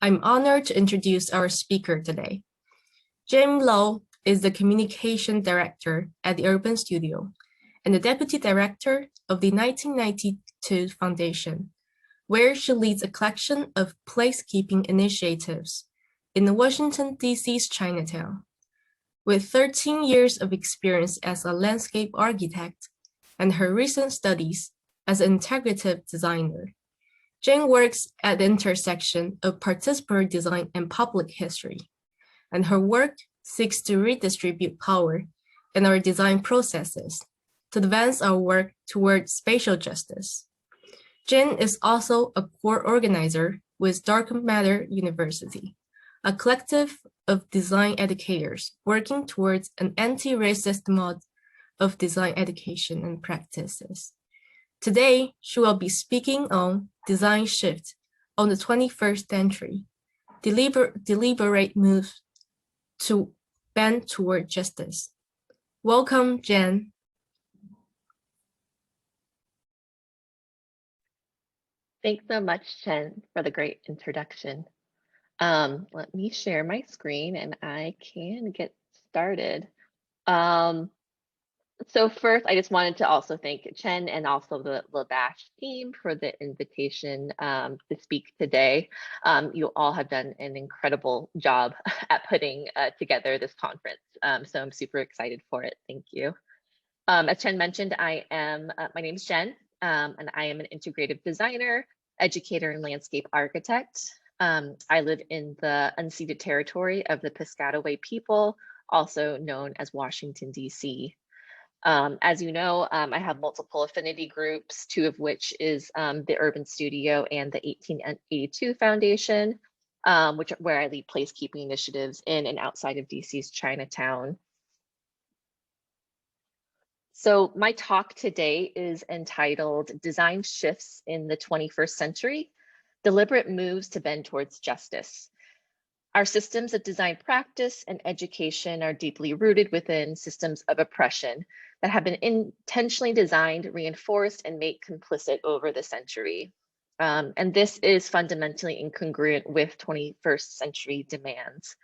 I'm honored to introduce our speaker today. Jenn Low is the Communication Director at the Urban Studio and the Deputy Director of the 1992 Foundation, where she leads a collection of placekeeping initiatives in Washington, D.C.'s Chinatown. With 13 years of experience as a landscape architect and her recent studies as an integrative designer, Jenn works at the intersection of participatory design and public history, and her work seeks to redistribute power in our design processes to advance our work towards spatial justice. Jenn is also a core organizer with Dark Matter University, a collective of design educators working towards an anti-racist model of design education and practices. Today, she will be speaking on design shift on the 21st century, deliberate moves to bend toward justice. Welcome, Jenn. Thanks so much, Chen, for the great introduction. Let me share my screen and I can get started. So first, I just wanted to also thank Chen and also the Labash team for the invitation to speak today. You all have done an incredible job at putting together this conference. So I'm super excited for it. Thank you. As Chen mentioned, my name is Jenn, and I am an integrative designer, educator, and landscape architect. I live in the unceded territory of the Piscataway people, also known as Washington, D.C. As you know, I have multiple affinity groups, two of which is the Urban Studio and the 1882 Foundation, where I lead placekeeping initiatives in and outside of DC's Chinatown. So my talk today is entitled Design Shifts in the 21st Century, Deliberate Moves to Bend Towards Justice. Our systems of design practice and education are deeply rooted within systems of oppression that have been intentionally designed, reinforced, and made complicit over the century. And this is fundamentally incongruent with 21st century demands.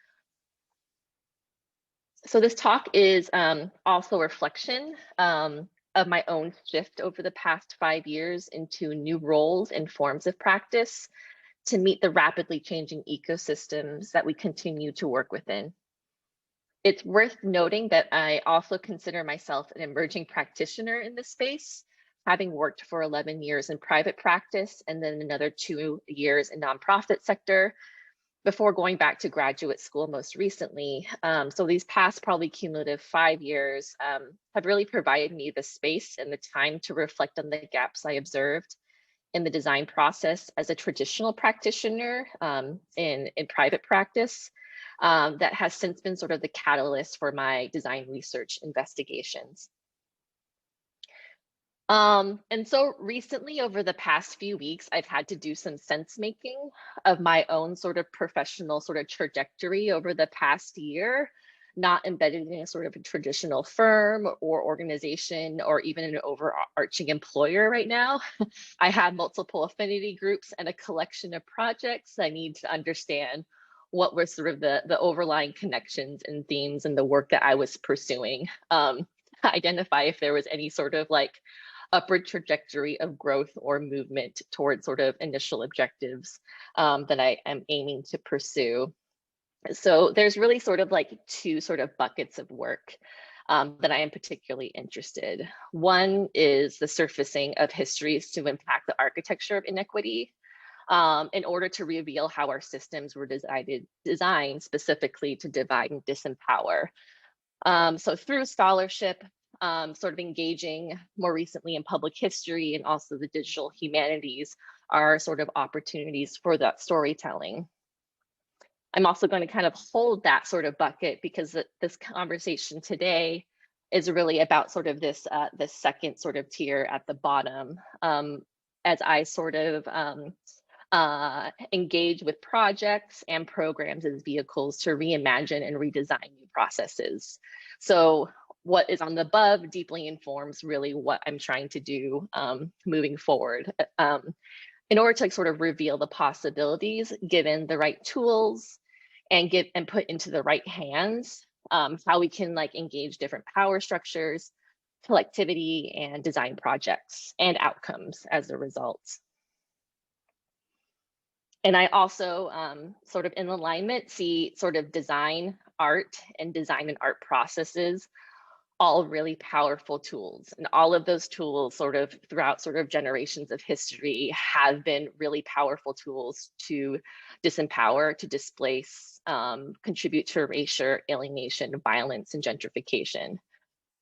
So this talk is also a reflection of my own shift over the past 5 years into new roles and forms of practice to meet the rapidly changing ecosystems that we continue to work within. It's worth noting that I also consider myself an emerging practitioner in this space, having worked for 11 years in private practice and then another 2 years in nonprofit sector before going back to graduate school most recently. So these past probably cumulative 5 years have really provided me the space and the time to reflect on the gaps I observed in the design process as a traditional practitioner in private practice that has since been sort of the catalyst for my design research investigations. And so recently, over the past few weeks, I've had to do some sense making of my own sort of professional sort of trajectory over the past year, not embedded in a sort of a traditional firm or organization or even an overarching employer right now. I have multiple affinity groups and a collection of projects. I need to understand what were sort of the overlying connections and themes in the work that I was pursuing, identify if there was any sort of like upward trajectory of growth or movement towards sort of initial objectives that I am aiming to pursue. So there's really sort of like two sort of buckets of work that I am particularly interested. One is the surfacing of histories to impact the architecture of inequity in order to reveal how our systems were designed specifically to divide and disempower. So through scholarship, sort of engaging more recently in public history and also the digital humanities are sort of opportunities for that storytelling. I'm also going to kind of hold that sort of bucket because this conversation today is really about sort of this second sort of tier at the bottom as I sort of engage with projects and programs as vehicles to reimagine and redesign new processes. So what is on the above deeply informs really what I'm trying to do moving forward. in order to like sort of reveal the possibilities, given the right tools and put into the right hands, how we can like engage different power structures, collectivity, and design projects and outcomes as a result. And I also sort of in alignment see sort of design art and art processes all really powerful tools. And all of those tools sort of throughout sort of generations of history have been really powerful tools to disempower, to displace, contribute to erasure, alienation, violence, and gentrification.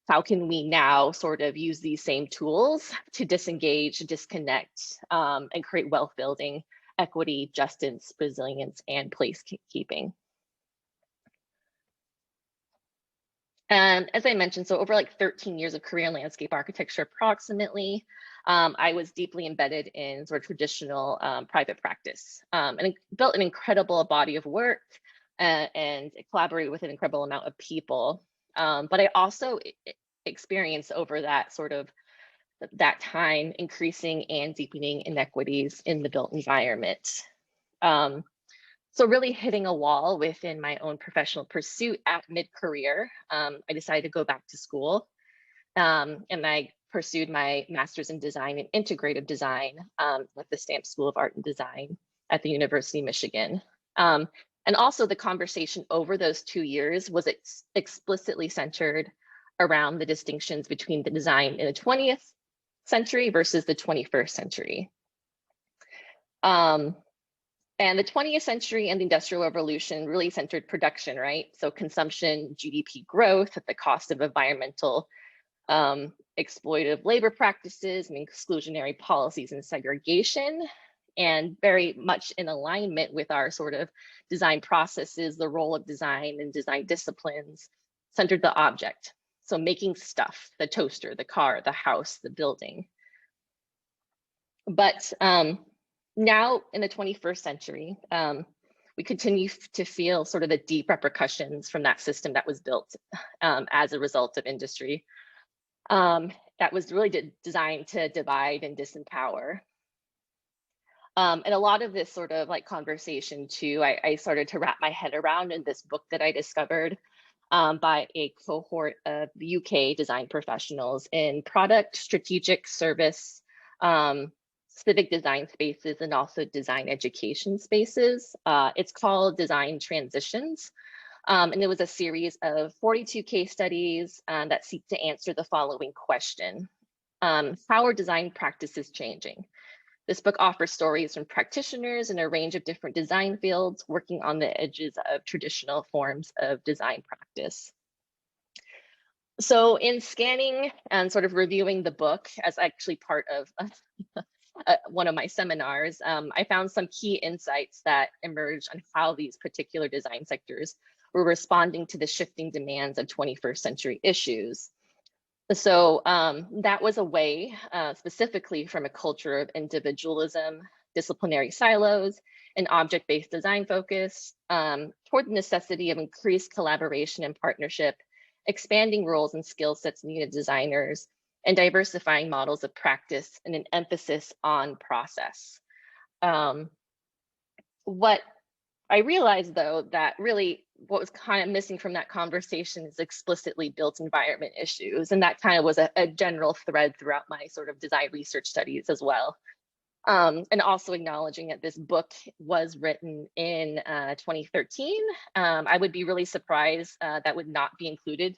How can we now sort of use these same tools to disengage, disconnect, and create wealth building, equity, justice, resilience, and placekeeping? And as I mentioned, so over like 13 years of career in landscape architecture, approximately, I was deeply embedded in sort of traditional private practice and built an incredible body of work and collaborated with an incredible amount of people. But I also experienced over that sort of that time increasing and deepening inequities in the built environment. So really hitting a wall within my own professional pursuit at mid-career, I decided to go back to school and I pursued my master's in design and integrative design with the Stamp School of Art and Design at the University of Michigan. And also the conversation over those 2 years was explicitly centered around the distinctions between the design in the 20th century versus the 21st century. And the 20th century and the Industrial Revolution really centered production, right? So consumption, GDP growth at the cost of environmental exploitative labor practices and exclusionary policies and segregation, and very much in alignment with our sort of design processes, the role of design and design disciplines centered the object. So making stuff, the toaster, the car, the house, the building. But now in the 21st century, we continue to feel sort of the deep repercussions from that system that was built as a result of industry that was really designed to divide and disempower. And a lot of this sort of like conversation too, I started to wrap my head around in this book that I discovered by a cohort of UK design professionals in product, strategic, service, civic design spaces, and also design education spaces. It's called Design Transitions. And it was a series of 42 case studies that seek to answer the following question. How are design practices changing? This book offers stories from practitioners in a range of different design fields working on the edges of traditional forms of design practice. So in scanning and sort of reviewing the book as actually part of one of my seminars, I found some key insights that emerged on how these particular design sectors were responding to the shifting demands of 21st century issues. So that was a way, specifically from a culture of individualism, disciplinary silos, and object-based design focus, toward the necessity of increased collaboration and partnership, expanding roles and skill sets needed designers, and diversifying models of practice and an emphasis on process. What I realized though, that really what was kind of missing from that conversation is explicitly built environment issues. And that kind of was a general thread throughout my sort of design research studies as well. And also acknowledging that this book was written in 2013. I would be really surprised that would not be included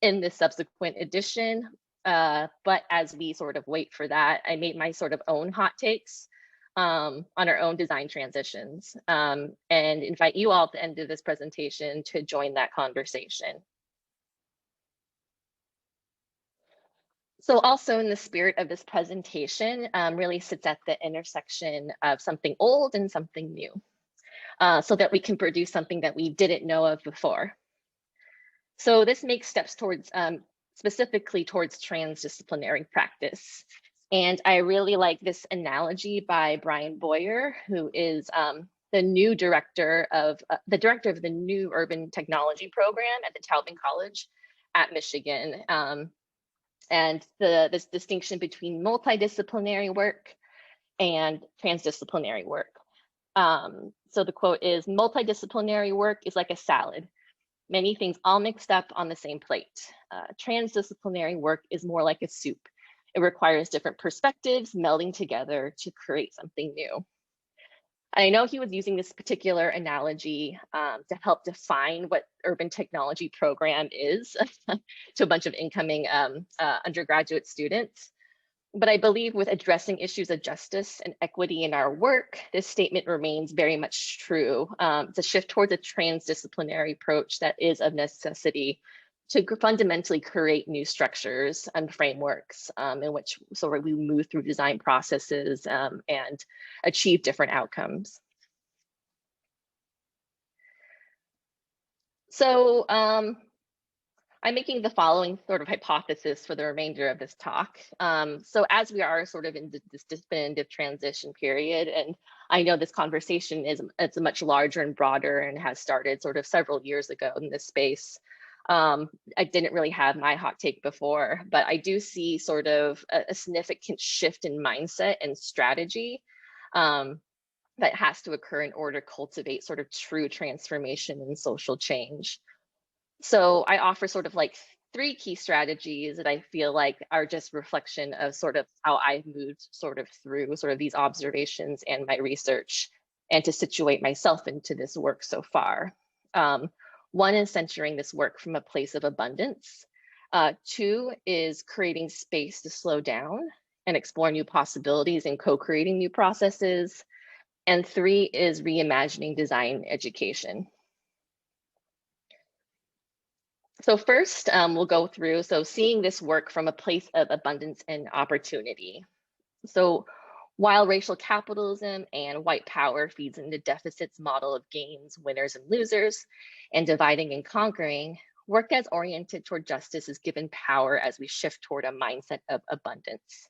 in the subsequent edition. But as we sort of wait for that, I made my sort of own hot takes on our own design transitions, and invite you all at the end of this presentation to join that conversation. So also in the spirit of this presentation, really sits at the intersection of something old and something new, so that we can produce something that we didn't know of before. So this makes steps towards, specifically towards transdisciplinary practice. And I really like this analogy by Brian Boyer, who is the new director of the new urban technology program at the Taubman College at Michigan. And this distinction between multidisciplinary work and transdisciplinary work. So the quote is, multidisciplinary work is like a salad, many things all mixed up on the same plate. Transdisciplinary work is more like a soup. It requires different perspectives melding together to create something new. I know he was using this particular analogy to help define what urban technology program is to a bunch of incoming undergraduate students. But I believe with addressing issues of justice and equity in our work, this statement remains very much true. To shift towards a transdisciplinary approach that is of necessity to fundamentally create new structures and frameworks in which sort of we move through design processes and achieve different outcomes. So I'm making the following sort of hypothesis for the remainder of this talk. So as we are sort of in this definitive transition period, and I know this conversation it's much larger and broader and has started sort of several years ago in this space. I didn't really have my hot take before, but I do see sort of a significant shift in mindset and strategy that has to occur in order to cultivate sort of true transformation and social change. So I offer sort of like 3 key strategies that I feel like are just reflection of sort of how I've moved sort of through sort of these observations and my research and to situate myself into this work so far. 1 is centering this work from a place of abundance. 2 is creating space to slow down and explore new possibilities and co-creating new processes. And 3 is reimagining design education. So first, we'll go through, so seeing this work from a place of abundance and opportunity. So while racial capitalism and white power feeds into deficits model of gains, winners and losers, and dividing and conquering, work as oriented toward justice is given power as we shift toward a mindset of abundance.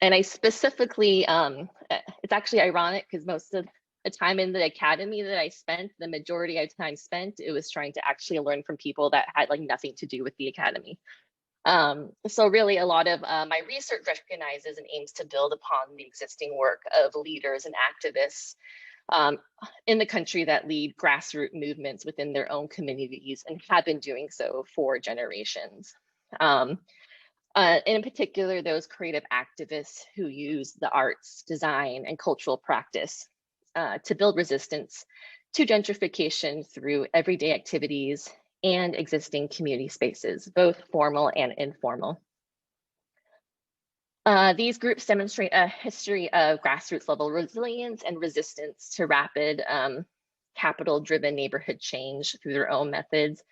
And I specifically, it's actually ironic because most of the time in the academy that I spent, the majority of time spent, it was trying to actually learn from people that had like nothing to do with the academy. So really a lot of my research recognizes and aims to build upon the existing work of leaders and activists in the country that lead grassroots movements within their own communities and have been doing so for generations. In particular, those creative activists who use the arts, design, and cultural practice to build resistance to gentrification through everyday activities and existing community spaces, both formal and informal. These groups demonstrate a history of grassroots level resilience and resistance to rapid capital-driven neighborhood change through their own methods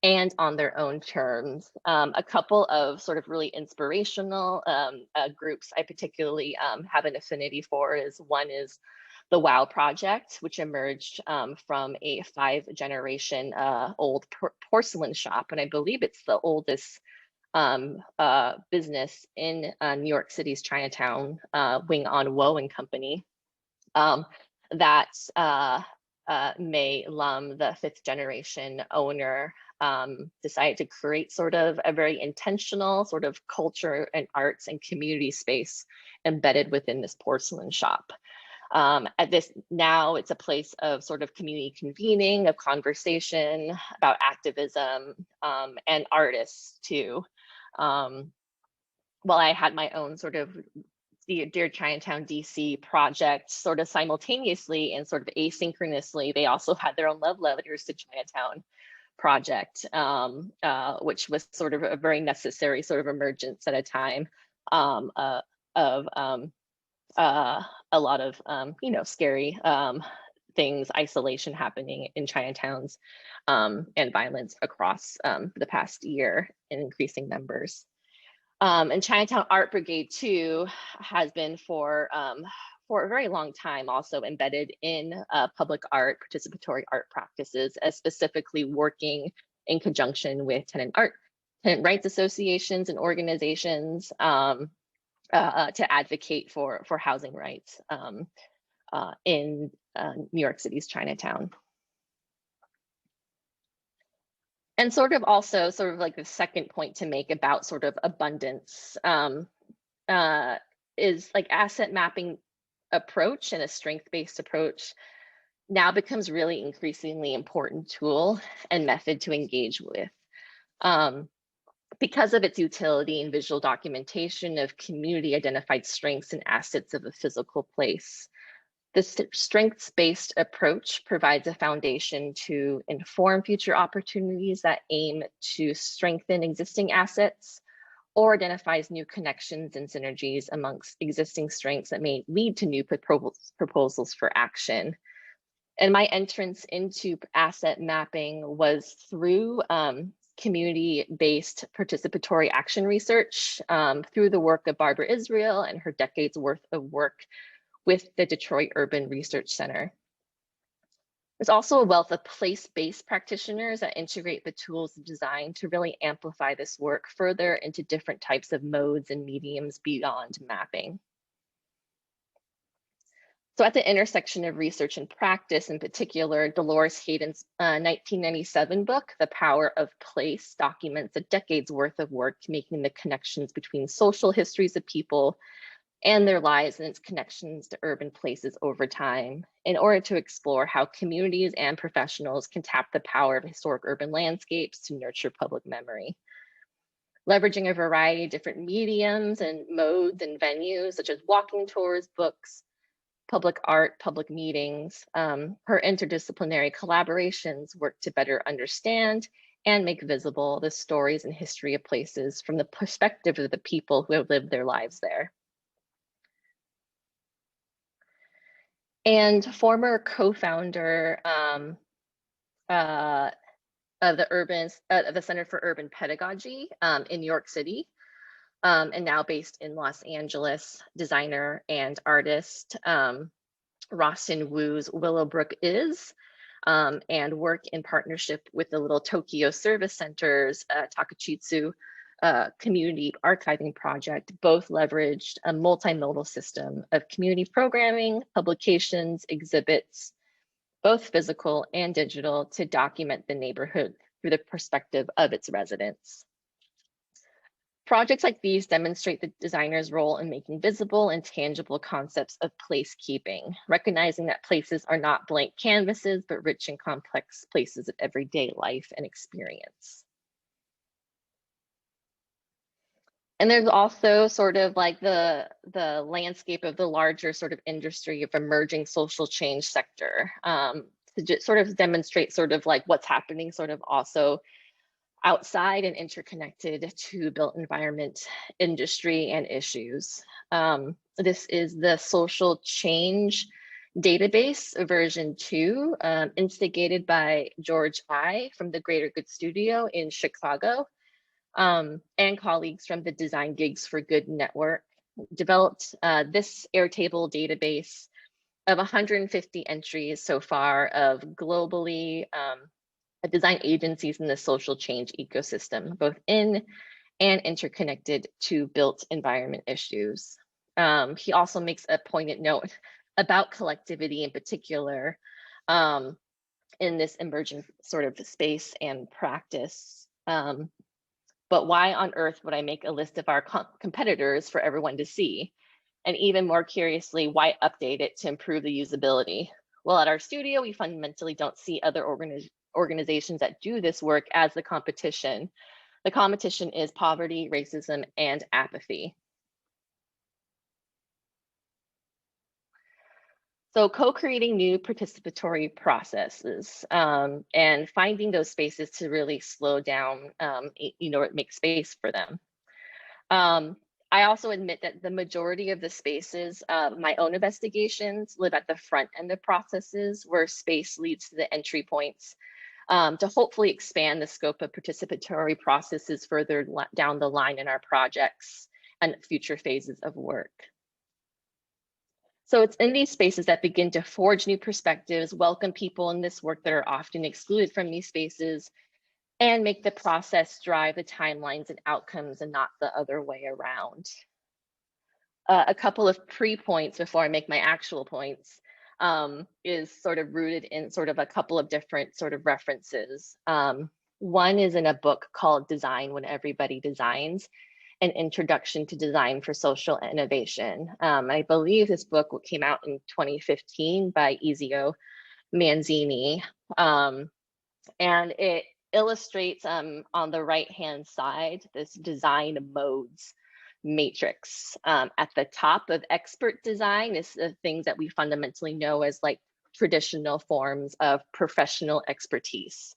and on their own terms. A couple of sort of really inspirational groups I particularly have an affinity for is one is the WOW Project, which emerged from a 5-generation old porcelain shop. And I believe it's the oldest business in New York City's Chinatown, Wing On Woe and Company, that May Lum, the 5th-generation owner, decided to create sort of a very intentional sort of culture and arts and community space embedded within this porcelain shop. At this now, it's a place of sort of community convening, of conversation about activism and artists too. While I had my own sort of Dear Chinatown DC project sort of simultaneously and sort of asynchronously, they also had their own love letters to Chinatown project, which was sort of a very necessary sort of emergence at a time of a lot of, scary things, isolation happening in Chinatowns and violence across the past year in increasing numbers. And Chinatown Art Brigade too has been for a very long time also embedded in public art, participatory art practices, as specifically working in conjunction with tenant rights associations and organizations to advocate for housing rights in New York City's Chinatown. And sort of also sort of like the second point to make about sort of abundance. is like asset mapping approach and a strength-based approach now becomes really increasingly important tool and method to engage with. Because of its utility in visual documentation of community identified strengths and assets of a physical place. This strengths-based approach provides a foundation to inform future opportunities that aim to strengthen existing assets, or identifies new connections and synergies amongst existing strengths that may lead to new proposals for action. And my entrance into asset mapping was through community-based participatory action research, through the work of Barbara Israel and her decades worth of work with the Detroit Urban Research Center. There's also a wealth of place-based practitioners that integrate the tools of design to really amplify this work further into different types of modes and mediums beyond mapping. So at the intersection of research and practice, in particular, Dolores Hayden's 1997 book, The Power of Place, documents a decade's worth of work making the connections between social histories of people and their lives and its connections to urban places over time, in order to explore how communities and professionals can tap the power of historic urban landscapes to nurture public memory. Leveraging a variety of different mediums and modes and venues, such as walking tours, books, public art, public meetings, her interdisciplinary collaborations work to better understand and make visible the stories and history of places from the perspective of the people who have lived their lives there. And former co-founder of the Center for Urban Pedagogy in New York City, and now based in Los Angeles, designer and artist, Rawson Wu's Willowbrook is, and work in partnership with the Little Tokyo Service Center's Takachitsu community archiving project, both leveraged a multimodal system of community programming, publications, exhibits, both physical and digital, to document the neighborhood through the perspective of its residents. Projects like these demonstrate the designer's role in making visible and tangible concepts of placekeeping, recognizing that places are not blank canvases, but rich and complex places of everyday life and experience. And there's also sort of like the landscape of the larger sort of industry of emerging social change sector, to just sort of demonstrate sort of like what's happening sort of also outside and interconnected to built environment industry and issues. This is the social change database version 2, instigated by George I from the Greater Good Studio in Chicago, and colleagues from the Design Gigs for Good network, developed this Airtable database of 150 entries so far of globally design agencies in the social change ecosystem, both in and interconnected to built environment issues. He also makes a poignant note about collectivity in particular in this emerging sort of space and practice. But why on earth would I make a list of our competitors for everyone to see? And even more curiously, why update it to improve the usability? Well, at our studio, we fundamentally don't see other organizations that do this work as the competition. The competition is poverty, racism, and apathy. So co-creating new participatory processes and finding those spaces to really slow down, make space for them. I also admit that the majority of the spaces, my own investigations, live at the front end of processes where space leads to the entry points to hopefully expand the scope of participatory processes further down the line in our projects and future phases of work. So it's in these spaces that begin to forge new perspectives, welcome people in this work that are often excluded from these spaces, and make the process drive the timelines and outcomes and not the other way around. A couple of pre-points before I make my actual points is sort of rooted in sort of a couple of different sort of references. One is in a book called Design When Everybody Designs. An Introduction to Design for Social Innovation. I believe this book came out in 2015 by Ezio Manzini. And it illustrates on the right-hand side, this design modes matrix. At the top of expert design is the things that we fundamentally know as like traditional forms of professional expertise.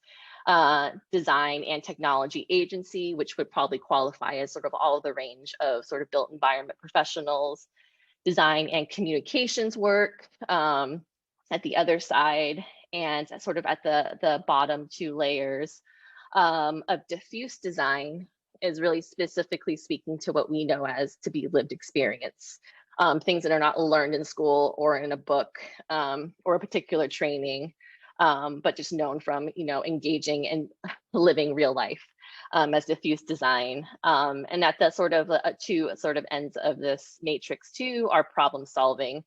Design and technology agency, which would probably qualify as sort of all the range of sort of built environment professionals. Design and communications work at the other side, and sort of at the bottom two layers of diffuse design is really specifically speaking to what we know as to be lived experience. Things that are not learned in school or in a book or a particular training, but just known from, engaging and living real life as diffuse design. And at the sort of two sort of ends of this matrix too are problem solving,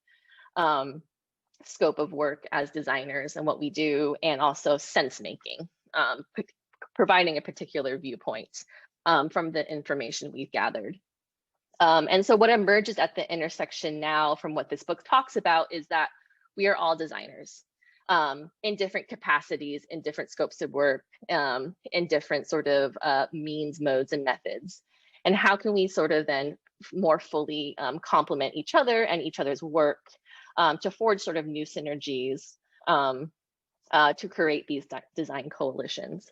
scope of work as designers and what we do, and also sense making, providing a particular viewpoint from the information we've gathered. And so what emerges at the intersection now from what this book talks about is that we are all designers in different capacities, in different scopes of work, in different sort of means, modes, and methods. And how can we sort of then more fully complement each other and each other's work to forge sort of new synergies to create these design coalitions.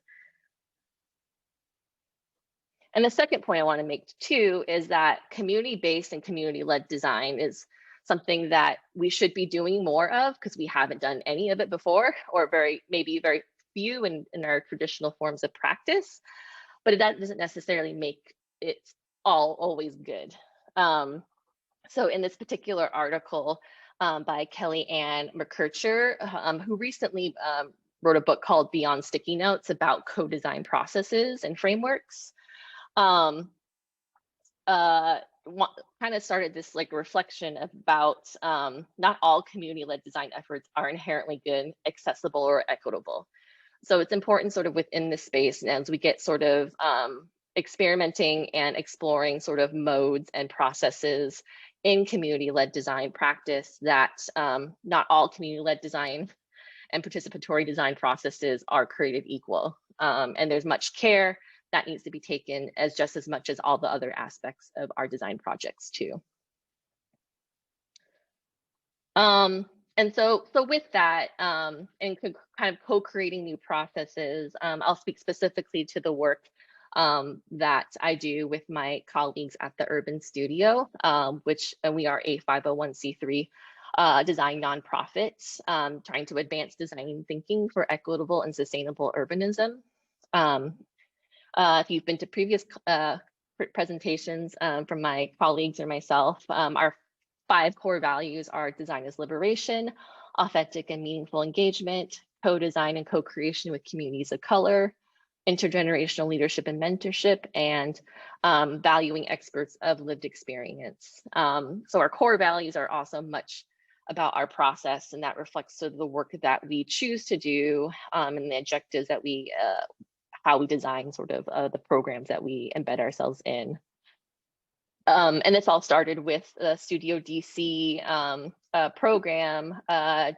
And the second point I want to make too is that community-based and community-led design is something that we should be doing more of, because we haven't done any of it before, or maybe very few in our traditional forms of practice, but that doesn't necessarily make it always good. So in this particular article by Kelly Ann McKercher, who recently wrote a book called Beyond Sticky Notes about co-design processes and frameworks, kind of started this like reflection about not all community-led design efforts are inherently good, accessible, or equitable. So it's important sort of within this space, and as we get sort of experimenting and exploring sort of modes and processes in community-led design practice, that not all community-led design and participatory design processes are created equal. And there's much care that needs to be taken as just as much as all the other aspects of our design projects too. And so with that, and kind of co-creating new processes, I'll speak specifically to the work that I do with my colleagues at the Urban Studio, which we are a 501c3 design nonprofit trying to advance design thinking for equitable and sustainable urbanism. If you've been to previous presentations from my colleagues or myself, our 5 core values are design as liberation, authentic and meaningful engagement, co-design and co-creation with communities of color, intergenerational leadership and mentorship, and valuing experts of lived experience. So our core values are also much about our process, and that reflects sort of the work that we choose to do and the objectives that we, how we design sort of the programs that we embed ourselves in. And this all started with the Studio DC program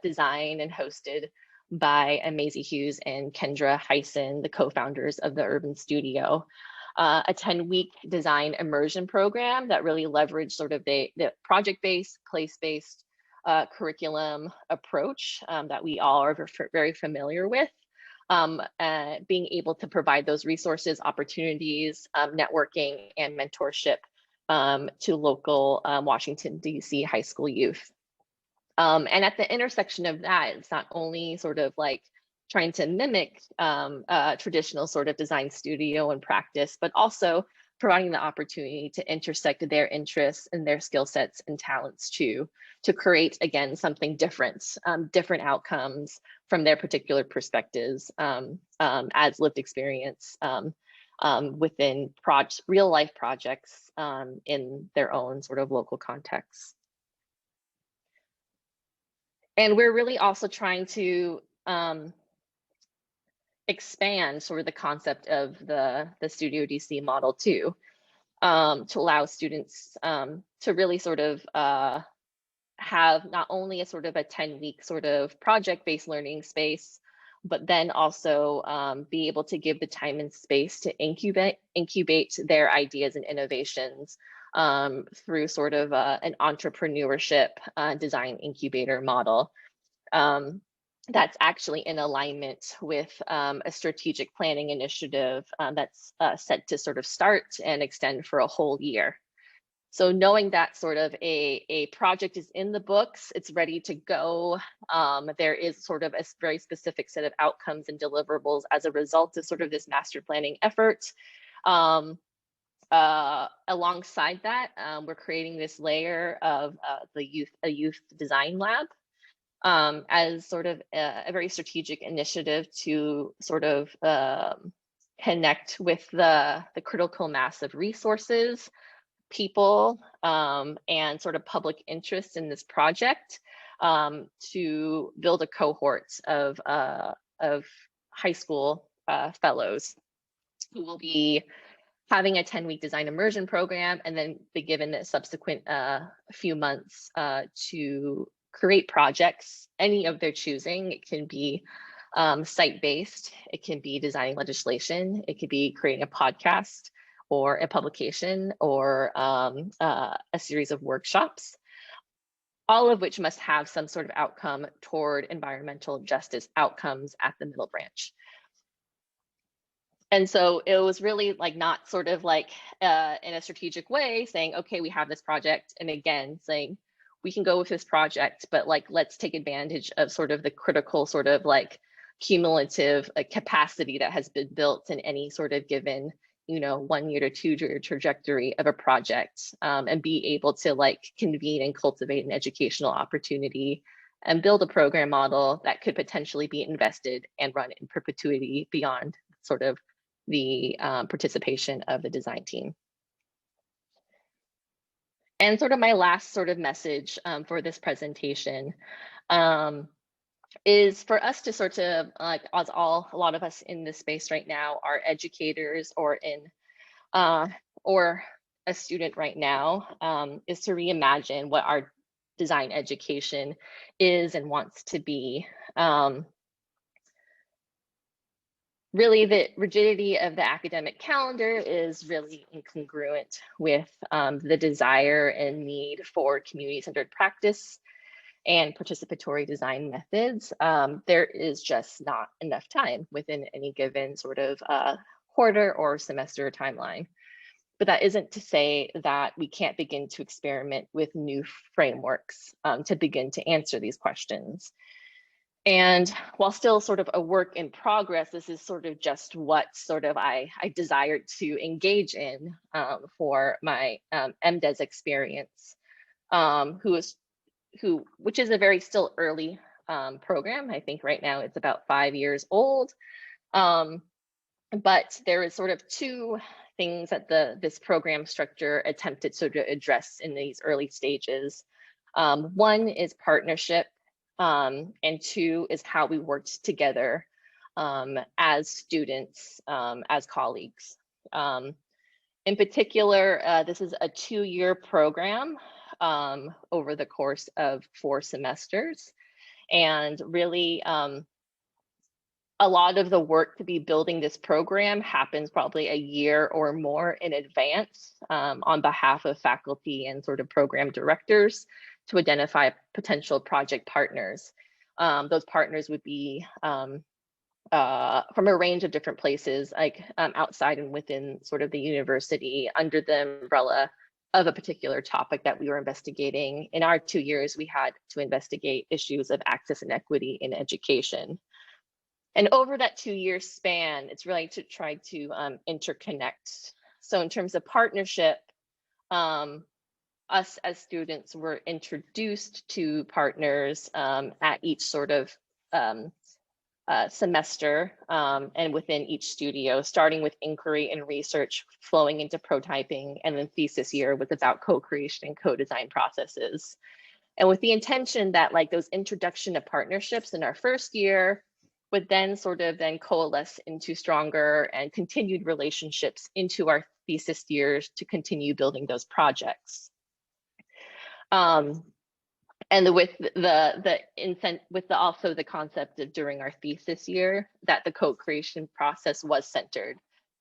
designed and hosted by Maisie Hughes and Kendra Hyson, the co-founders of the Urban Studio. A 10-week design immersion program that really leveraged sort of the project-based, place-based curriculum approach that we all are very familiar with. Being able to provide those resources, opportunities, networking, and mentorship to local Washington, D.C. high school youth. And at the intersection of that, it's not only sort of like trying to mimic traditional sort of design studio and practice, but also providing the opportunity to intersect their interests and their skill sets and talents to create, again, something different, different outcomes from their particular perspectives as lived experience within real life projects in their own sort of local contexts. And we're really also trying to expand sort of the concept of the Studio DC model too. to allow students to really sort of have not only a sort of a 10-week sort of project-based learning space, but then also be able to give the time and space to incubate their ideas and innovations through sort of an entrepreneurship design incubator model. That's actually in alignment with a strategic planning initiative that's set to sort of start and extend for a whole year. So knowing that sort of a project is in the books, it's ready to go. There is sort of a very specific set of outcomes and deliverables as a result of sort of this master planning effort. Alongside that, we're creating this layer of a youth design lab as sort of a very strategic initiative to sort of connect with the critical mass of resources, people, and sort of public interest in this project to build a cohort of high school fellows who will be having a 10-week design immersion program and then be given a subsequent few months to create projects, any of their choosing. It can be site-based, it can be designing legislation, it could be creating a podcast or a publication or a series of workshops, all of which must have some sort of outcome toward environmental justice outcomes at the middle branch. And so it was really like not sort of like in a strategic way saying, okay, we have this project. And again, saying we can go with this project, but like, let's take advantage of sort of the critical sort of like cumulative capacity that has been built in any sort of given, 1 year to 2 year trajectory of a project, and be able to like convene and cultivate an educational opportunity and build a program model that could potentially be invested and run in perpetuity beyond sort of the participation of the design team. And sort of my last sort of message for this presentation is for us to sort of, like a lot of us in this space right now are educators or a student right now, is to reimagine what our design education is and wants to be. Really, the rigidity of the academic calendar is really incongruent with the desire and need for community-centered practice and participatory design methods. There is just not enough time within any given sort of quarter or semester timeline. But that isn't to say that we can't begin to experiment with new frameworks to begin to answer these questions. And while still sort of a work in progress, this is sort of just what sort of I desired to engage in for my MDes experience, which is a very still early program. I think right now it's about 5 years old. But there is sort of two things that this program structure attempted to address in these early stages. One is partnership. And two is how we worked together as students, as colleagues. In particular, this is a 2-year program over the course of 4 semesters. And really, a lot of the work to be building this program happens probably a year or more in advance on behalf of faculty and sort of program directors to identify potential project partners. Those partners would be from a range of different places, like outside and within sort of the university, under the umbrella of a particular topic that we were investigating. In our 2 years, we had to investigate issues of access and equity in education. And over that 2-year span, it's really to try to interconnect. So in terms of partnership, us as students were introduced to partners at each sort of semester and within each studio, starting with inquiry and research, flowing into prototyping, and then thesis year was about co-creation and co-design processes. And with the intention that like those introduction to partnerships in our first year would then sort of coalesce into stronger and continued relationships into our thesis years to continue building those projects. And with also the concept of during our thesis year that the co-creation process was centered.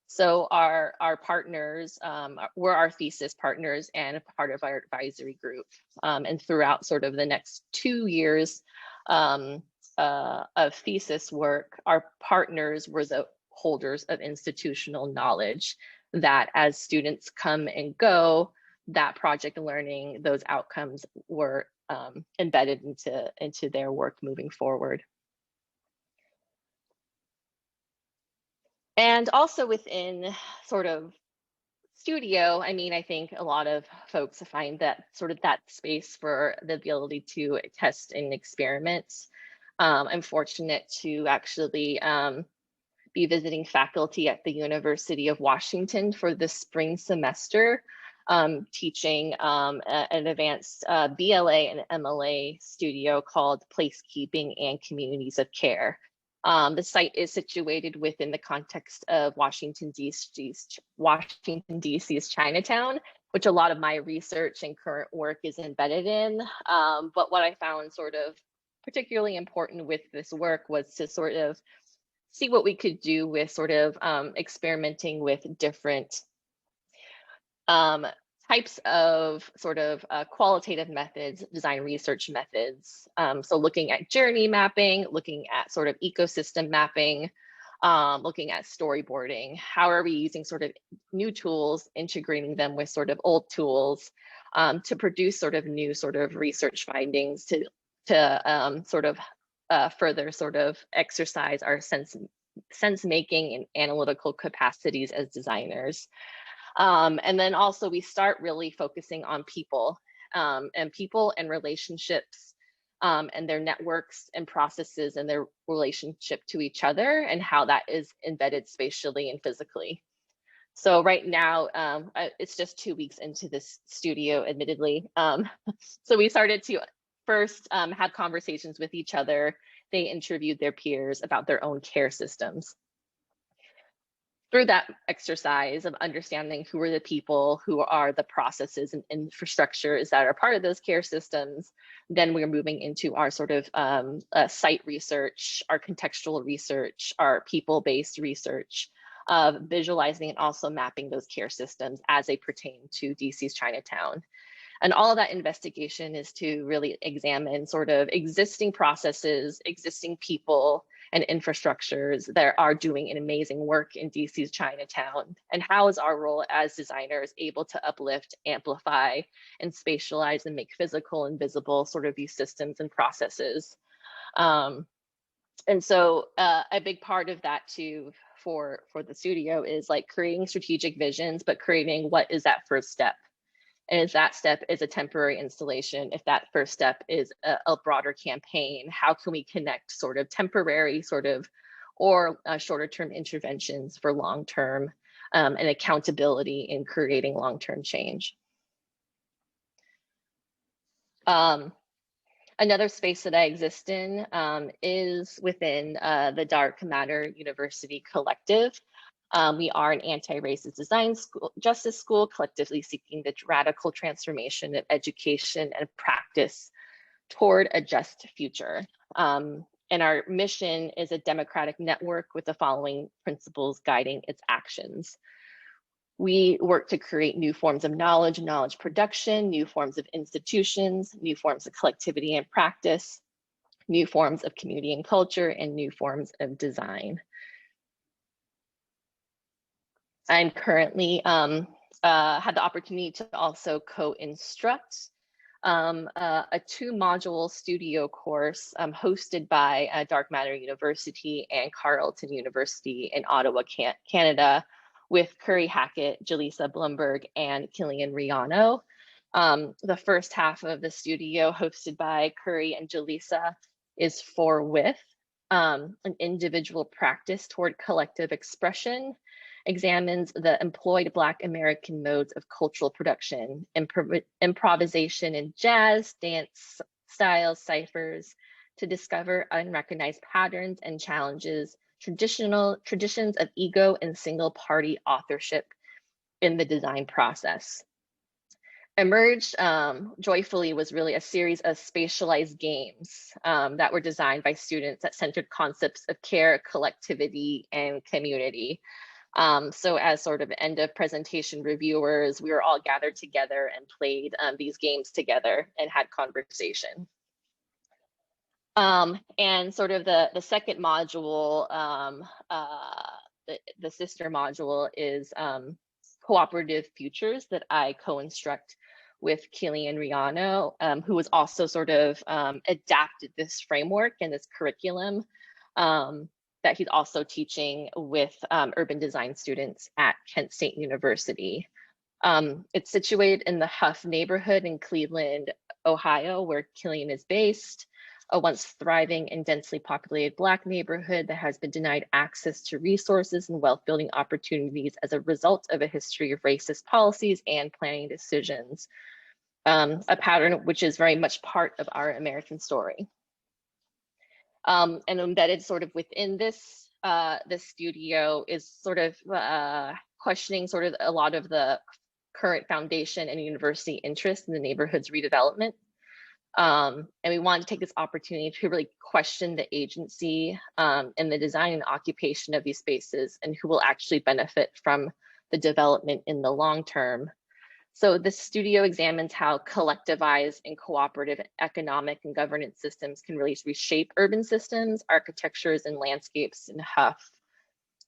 So our partners were our thesis partners and a part of our advisory group. And throughout sort of the next 2 years of thesis work, our partners were the holders of institutional knowledge that as students come and go, that project learning, those outcomes were embedded into their work moving forward. And also within sort of studio, I mean, I think a lot of folks find that sort of that space for the ability to test and experiment. I'm fortunate to actually be visiting faculty at the University of Washington for the spring semester, teaching an advanced BLA and MLA studio called Placekeeping and Communities of Care. The site is situated within the context of Washington, D.C.'s Chinatown, which a lot of my research and current work is embedded in. But what I found sort of particularly important with this work was to sort of see what we could do with sort of experimenting with different types of sort of qualitative methods, design research methods. So looking at journey mapping, looking at sort of ecosystem mapping, looking at storyboarding. How are we using sort of new tools, integrating them with sort of old tools to produce sort of new sort of research findings to sort of further sort of exercise our sense making and analytical capacities as designers. And then also we start really focusing on people and relationships and their networks and processes and their relationship to each other and how that is embedded spatially and physically. So right now, it's just 2 weeks into this studio, admittedly. So we started to first have conversations with each other. They interviewed their peers about their own care systems. Through that exercise of understanding who are the people, who are the processes and infrastructures that are part of those care systems, then we're moving into our sort of site research, our contextual research, our people-based research, of visualizing and also mapping those care systems as they pertain to DC's Chinatown. And all of that investigation is to really examine sort of existing processes, existing people, and infrastructures that are doing an amazing work in DC's Chinatown, and how is our role as designers able to uplift, amplify, and spatialize and make physical and visible sort of these systems and processes. And so a big part of that too for the studio is like creating strategic visions, but creating what is that first step. And if that step is a temporary installation, if that first step is a broader campaign, how can we connect sort of temporary sort of or shorter term interventions for long-term and accountability in creating long-term change. Another space that I exist in is within the Dark Matter University Collective. We are an anti-racist design school, justice school, collectively seeking the radical transformation of education and practice toward a just future. And our mission is a democratic network with the following principles guiding its actions. We work to create new forms of knowledge production, new forms of institutions, new forms of collectivity and practice, new forms of community and culture, and new forms of design. I'm currently had the opportunity to also co-instruct a 2-module studio course hosted by Dark Matter University and Carleton University in Ottawa, Canada, with Curry Hackett, Jaleesa Blumberg, and Killian Riano. The first half of the studio hosted by Curry and Jaleesa is for with an individual practice toward collective expression, examines the employed Black American modes of cultural production, improvisation in jazz, dance styles, ciphers, to discover unrecognized patterns and challenges, traditions of ego and single party authorship, in the design process. Emerged joyfully was really a series of spatialized games that were designed by students that centered concepts of care, collectivity, and community. So as sort of end of presentation reviewers, we were all gathered together and played these games together and had conversation. And sort of the second module, the sister module is cooperative futures that I co-instruct with Killian Riano, who was also sort of adapted this framework and this curriculum that he's also teaching with urban design students at Kent State University. It's situated in the Huff neighborhood in Cleveland, Ohio, where Killian is based, a once thriving and densely populated Black neighborhood that has been denied access to resources and wealth building opportunities as a result of a history of racist policies and planning decisions, a pattern which is very much part of our American story. And embedded sort of within this, this studio is sort of questioning sort of a lot of the current foundation and university interest in the neighborhood's redevelopment. And we want to take this opportunity to really question the agency in the design and occupation of these spaces and who will actually benefit from the development in the long term. So this studio examines how collectivized and cooperative economic and governance systems can really reshape urban systems, architectures, and landscapes in Huff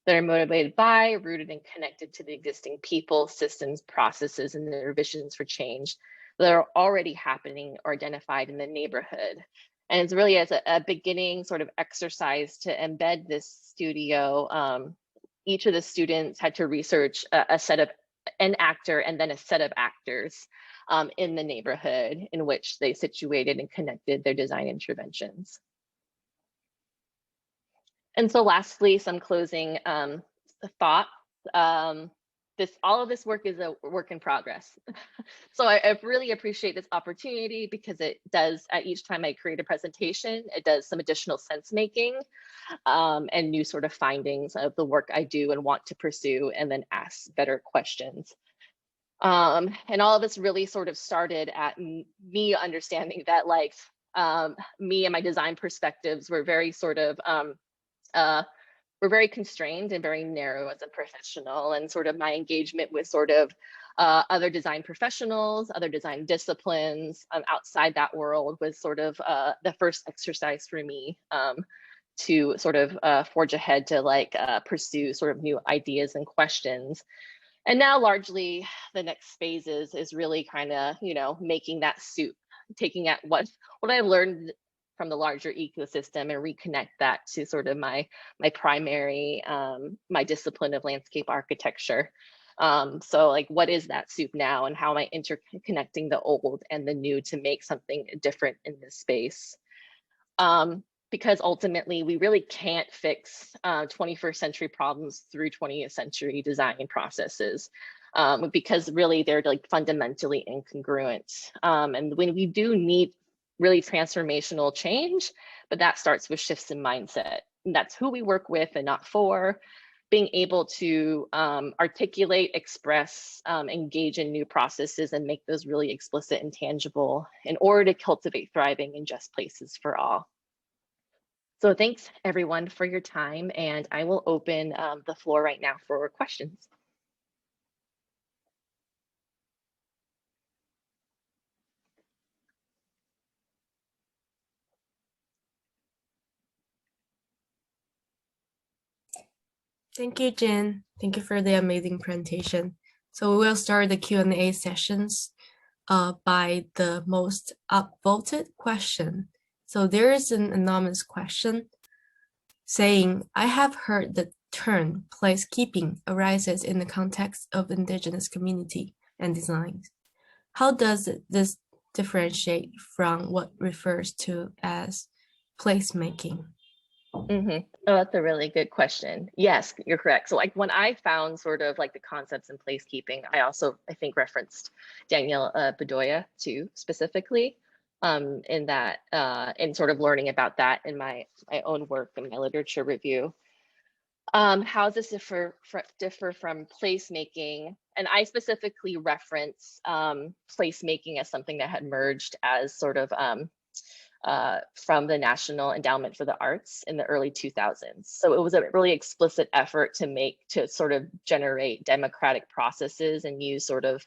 that are motivated by, rooted, and connected to the existing people, systems, processes, and their visions for change that are already happening or identified in the neighborhood. And it's really as a beginning sort of exercise to embed this studio. Each of the students had to research a set of an actor and then a set of actors in the neighborhood in which they situated and connected their design interventions. And so lastly, some closing thoughts. All of this work is a work in progress. So I really appreciate this opportunity because it does, at each time I create a presentation, it does some additional sense making and new sort of findings of the work I do and want to pursue, and then ask better questions. And all of this really sort of started at me understanding that like me and my design perspectives were very sort of, we're very constrained and very narrow as a professional, and sort of my engagement with sort of other design professionals, other design disciplines outside that world was sort of the first exercise for me to sort of forge ahead to like pursue sort of new ideas and questions. And now largely the next phases is really kind of, you know, making that soup, taking at what I learned from the larger ecosystem and reconnect that to sort of my primary, my discipline of landscape architecture. So like, what is that soup now, and how am I interconnecting the old and the new to make something different in this space? Because ultimately we really can't fix 21st century problems through 20th century design processes. Because really they're like fundamentally incongruent. And when we do need really transformational change, but that starts with shifts in mindset. And that's who we work with and not for. Being able to articulate, express, engage in new processes and make those really explicit and tangible in order to cultivate thriving and just places for all. So thanks everyone for your time, and I will open the floor right now for questions. Thank you, Jen. Thank you for the amazing presentation. So we will start the Q&A sessions by the most upvoted question. So there is an anonymous question saying, I have heard the term placekeeping arises in the context of indigenous community and designs. How does this differentiate from what refers to as placemaking? Mm-hmm. Oh, that's a really good question. Yes, you're correct. So like when I found sort of like the concepts in placekeeping, I also, I think, referenced Danielle Bedoya too, specifically in that, in sort of learning about that in my own work and my literature review. How does this differ from placemaking? And I specifically reference placemaking as something that had merged as sort of from the National Endowment for the Arts in the early 2000s. So it was a really explicit effort to sort of generate democratic processes and use sort of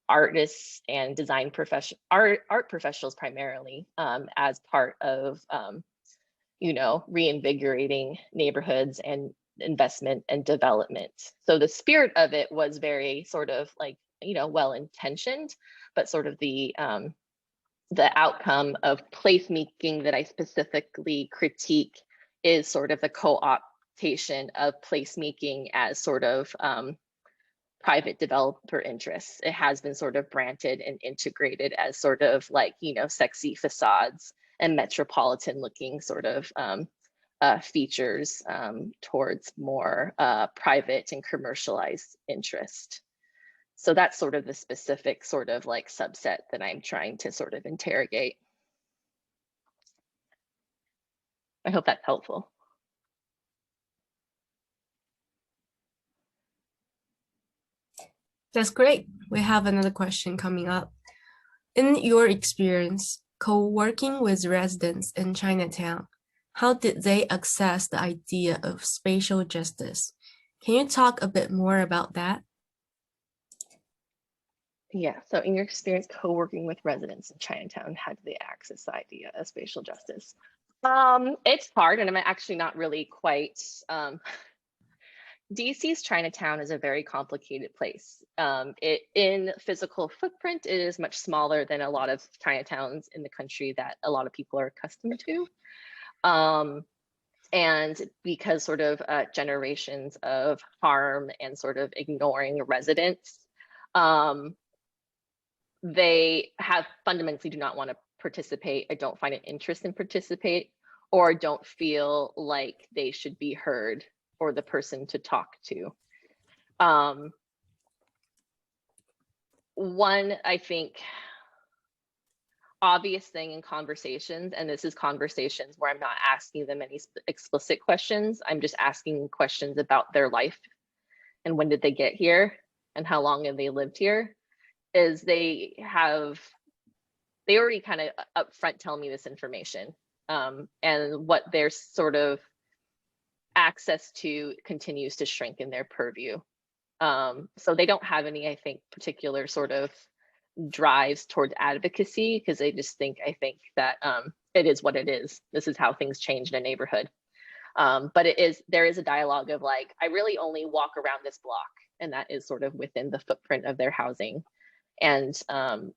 artists and art professionals primarily as part of reinvigorating neighborhoods and investment and development. So the spirit of it was very sort of like, well intentioned, but sort of the outcome of placemaking that I specifically critique is sort of the co-optation of placemaking as sort of private developer interests. It has been sort of branded and integrated as sort of like, sexy facades and metropolitan looking sort of features towards more private and commercialized interest. So that's sort of the specific sort of like subset that I'm trying to sort of interrogate. I hope that's helpful. That's great. We have another question coming up. In your experience, co-working with residents in Chinatown, how did they access the idea of spatial justice? Can you talk a bit more about that? Yeah, so in your experience co-working with residents in Chinatown, how do they access the idea of spatial justice? It's hard, and I'm actually not really quite DC's Chinatown is a very complicated place. In physical footprint, it is much smaller than a lot of Chinatowns in the country that a lot of people are accustomed to. And because sort of generations of harm and sort of ignoring residents, they have fundamentally do not want to participate. I don't find an interest in participate, or don't feel like they should be heard or the person to talk to. One, I think, obvious thing in conversations, and this is conversations where I'm not asking them any explicit questions, I'm just asking questions about their life and when did they get here and how long have they lived here, is they already kind of upfront tell me this information, and what their sort of access to continues to shrink in their purview. So they don't have any, I think, particular sort of drives toward advocacy, because they just think, I think that it is what it is. This is how things change in a neighborhood. But there is a dialogue of like, I really only walk around this block, and that is sort of within the footprint of their housing. And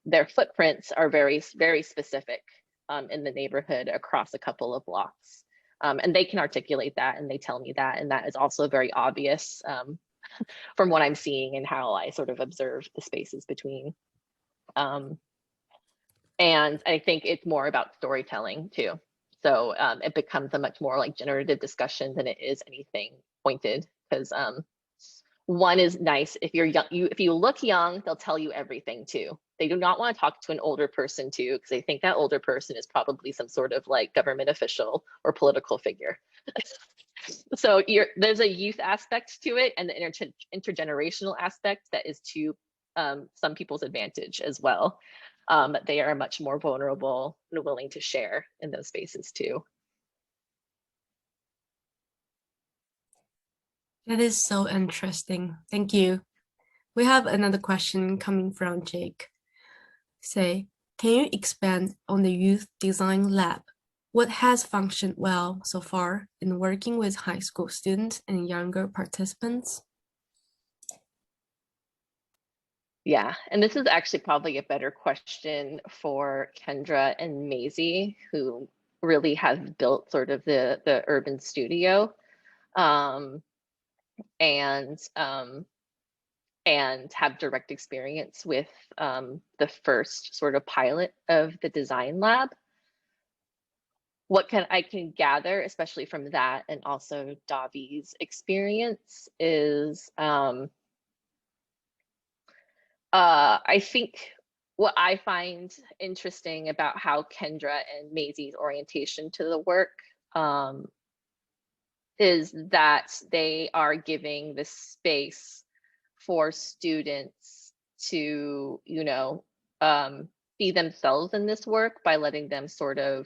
their footprints are very, very specific in the neighborhood across a couple of blocks. And they can articulate that, and they tell me that, and that is also very obvious from what I'm seeing and how I sort of observe the spaces between. And I think it's more about storytelling too. So it becomes a much more like generative discussion than it is anything pointed, because one is nice. If you're young, if you look young, they'll tell you everything too. They do not want to talk to an older person too, because they think that older person is probably some sort of like government official or political figure. So there's a youth aspect to it, and the intergenerational aspect that is to some people's advantage as well. They are much more vulnerable and willing to share in those spaces too. That is so interesting. Thank you. We have another question coming from Jake. Say, can you expand on the Youth Design Lab? What has functioned well so far in working with high school students and younger participants? Yeah, and this is actually probably a better question for Kendra and Maisie, who really have built sort of the urban studio, and have direct experience with the first sort of pilot of the design lab. What I can gather, especially from that, and also Davi's experience, is I think what I find interesting about how Kendra and Maisie's orientation to the work is that they are giving the space for students to, you know, be themselves in this work by letting them sort of,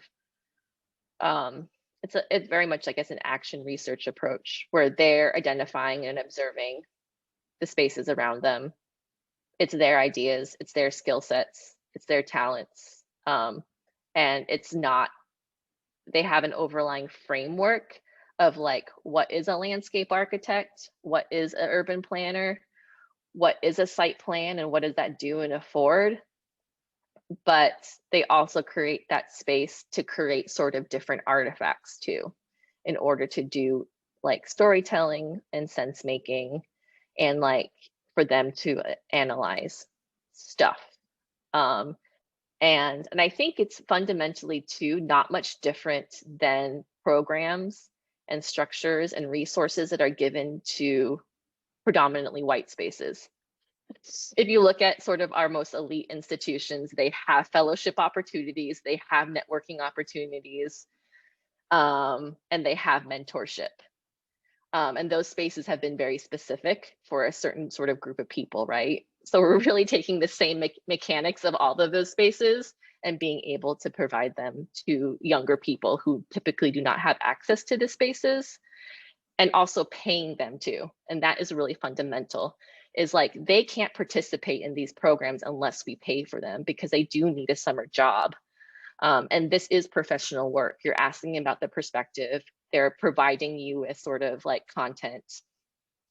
it's very much, I guess, an action research approach where they're identifying and observing the spaces around them. It's their ideas, it's their skill sets, it's their talents. And it's not, they have an overlying framework of like, what is a landscape architect? What is an urban planner? What is a site plan and what does that do and afford? But they also create that space to create sort of different artifacts too, in order to do like storytelling and sense making, and like for them to analyze stuff. And I think it's fundamentally too not much different than programs and structures and resources that are given to predominantly white spaces. If you look at sort of our most elite institutions, they have fellowship opportunities, they have networking opportunities, and they have mentorship. And those spaces have been very specific for a certain sort of group of people, right? So we're really taking the same mechanics of all of those spaces and being able to provide them to younger people who typically do not have access to the spaces, and also paying them to. And that is really fundamental, is like they can't participate in these programs unless we pay for them, because they do need a summer job. And this is professional work. You're asking about the perspective, they're providing you with sort of like content,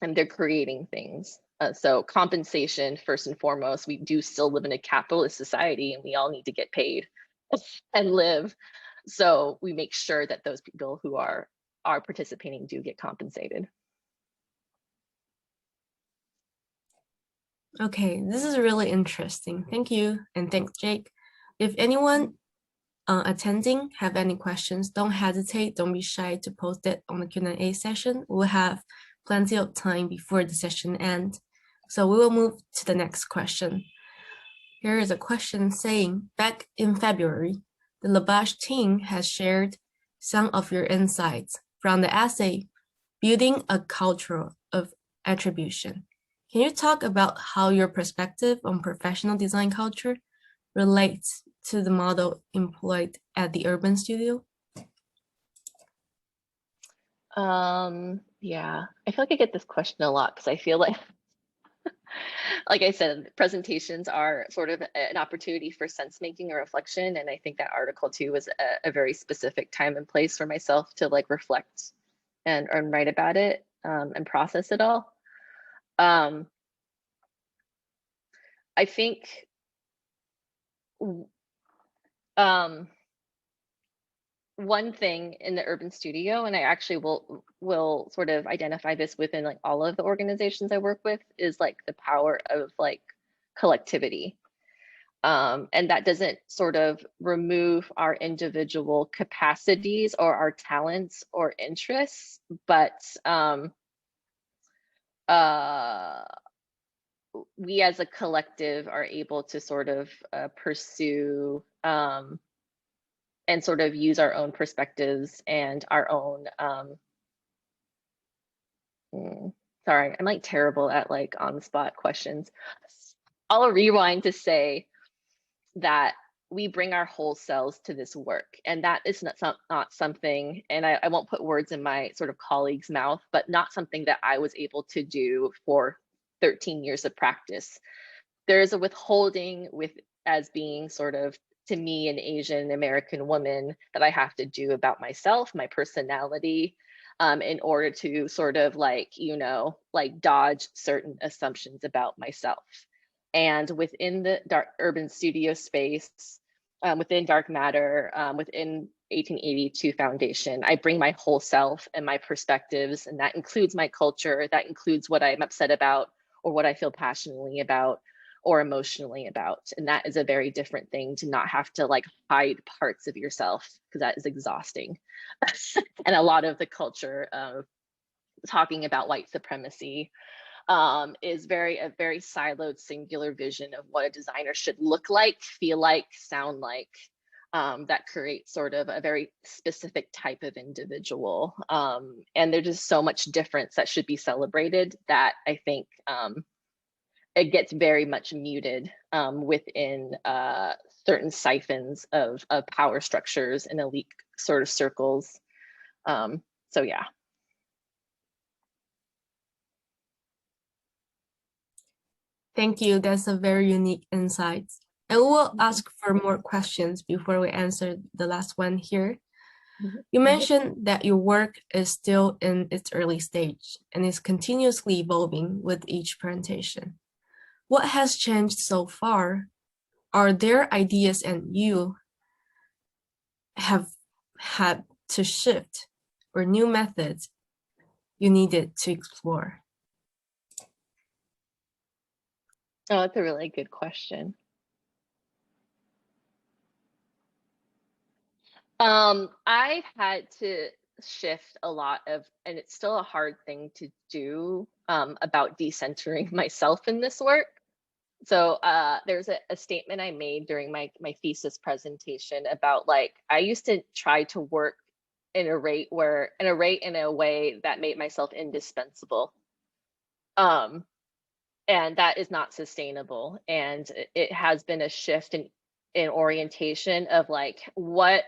and they're creating things. So compensation, first and foremost, we do still live in a capitalist society and we all need to get paid and live. So we make sure that those people who are participating do get compensated. Okay, this is really interesting. Thank you, and thanks, Jake. If anyone attending have any questions, don't hesitate, don't be shy to post it on the Q&A session. We'll have plenty of time before the session ends. So we will move to the next question. Here is a question saying, back in February, the Labash team has shared some of your insights from the essay, Building a Culture of Attribution. Can you talk about how your perspective on professional design culture relates to the model employed at the Urban Studio? Yeah, I feel like I get this question a lot because I feel like I said, presentations are sort of an opportunity for sense making or reflection. And I think that article too was a very specific time and place for myself to like reflect and write about it and process it all. I think one thing in the Urban Studio, and I actually will sort of identify this within like all of the organizations I work with, is like the power of like collectivity. And that doesn't sort of remove our individual capacities or our talents or interests, but we as a collective are able to sort of pursue and sort of use our own perspectives and our own, sorry, I'm like terrible at like on the spot questions. I'll rewind to say that we bring our whole selves to this work, and that is not something, and I won't put words in my sort of colleague's mouth, but not something that I was able to do for 13 years of practice. There is a withholding with as being sort of, to me, an Asian American woman, that I have to do about myself, my personality, in order to sort of like, you know, like dodge certain assumptions about myself. And within the Urban Studio space, within Dark Matter, within 1882 Foundation, I bring my whole self and my perspectives, and that includes my culture, that includes what I'm upset about or what I feel passionately about or emotionally about. And that is a very different thing, to not have to like hide parts of yourself, because that is exhausting. And a lot of the culture of talking about white supremacy is a very siloed, singular vision of what a designer should look like, feel like, sound like. that create sort of a very specific type of individual. And there's just so much difference that should be celebrated that I think it gets very much muted within certain siphons of power structures and elite sort of circles. So yeah. Thank you. That's a very unique insight. And we'll ask for more questions before we answer the last one here. You mentioned that your work is still in its early stage and is continuously evolving with each presentation. What has changed so far? Are there ideas and you have had to shift or new methods you needed to explore? Oh, that's a really good question. I've had to shift a lot of, and it's still a hard thing to do, about decentering myself in this work. So there's a statement I made during my thesis presentation about, like, I used to try to work in a rate in a way that made myself indispensable. And that is not sustainable. And it has been a shift in orientation of, like, what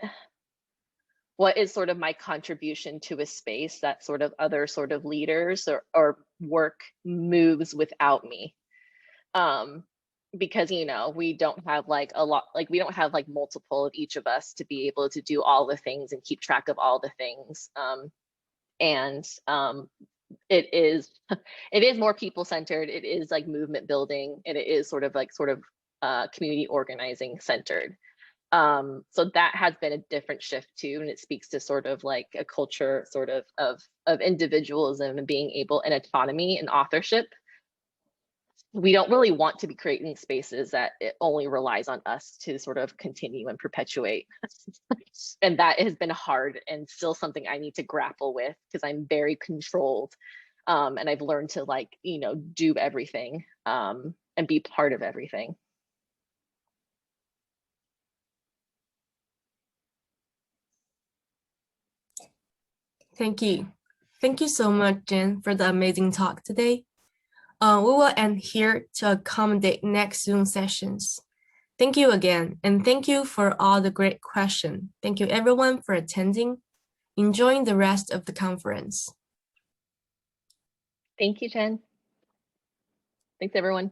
is sort of my contribution to a space that sort of other sort of leaders or work moves without me. Because, you know, we don't have like a lot, like we don't have like multiple of each of us to be able to do all the things and keep track of all the things. It is more people centered. It is like movement building, and it is sort of community organizing centered. So that has been a different shift too, and it speaks to sort of like a culture sort of individualism and being able, and autonomy and authorship. We don't really want to be creating spaces that it only relies on us to sort of continue and perpetuate. And that has been hard and still something I need to grapple with, because I'm very controlled. And I've learned to, like, you know, do everything and be part of everything. Thank you. Thank you so much, Jen, for the amazing talk today. We will end here to accommodate next Zoom sessions. Thank you again, and thank you for all the great questions. Thank you everyone for attending. Enjoying the rest of the conference. Thank you, Jen. Thanks, everyone.